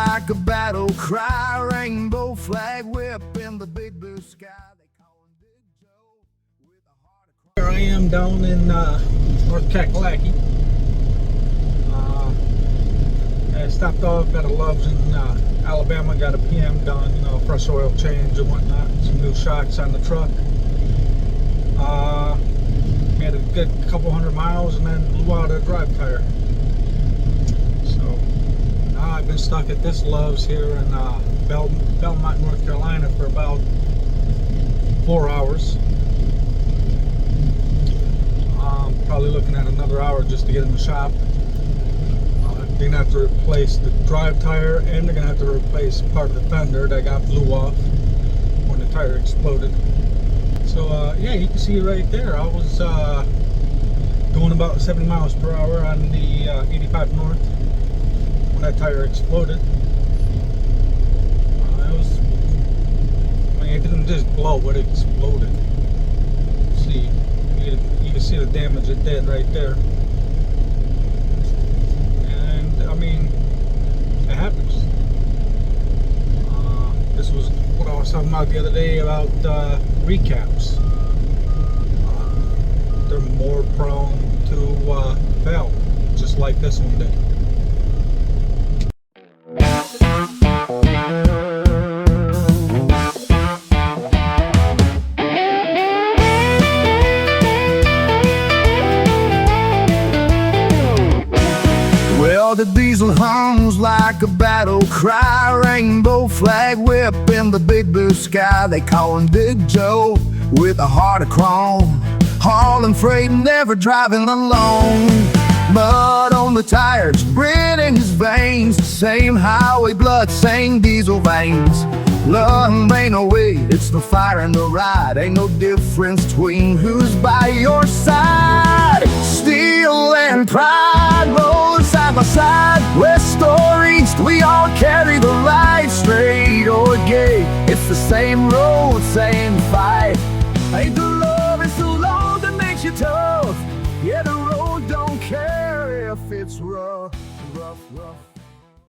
like a battle cry, rainbow flag whip in the big blue sky. They call him Big Joe with a heart across. Here I am down in North Kakalaki. I stopped off at a Love's in Alabama, got a PM done, you know, fresh oil change and whatnot, some new shocks on the truck. Made a good couple hundred miles and then blew out a drive tire. So now I've been stuck at this Love's here in Belmont, North Carolina for about 4 hours. Probably looking at another hour just to get in the shop. They're gonna have to replace the drive tire and they're gonna have to replace part of the fender that got blew off when the tire exploded. So yeah, you can see right there I was going about 70 miles per hour on the 85 North when that tire exploded. It didn't just blow, but it exploded. See, you can see the damage it did right there. I mean, it happens. This was what I was talking about the other day about recaps. They're more prone to fail, just like this one did. Well, the diesel hums like a battle cry, rainbow flag whip in the big blue sky. They call him Big Joe with a heart of chrome, hauling freight, never driving alone. Mud on the tires, grit in his veins, same highway blood, same diesel veins. Love ain't no way, it's the fire and the ride. Ain't no difference between who's by your side. Steel and pride roll side by side, west or east, we all carry the light. Straight or gay, it's the same road, same fight. Ain't the love, it's the load that makes you tough.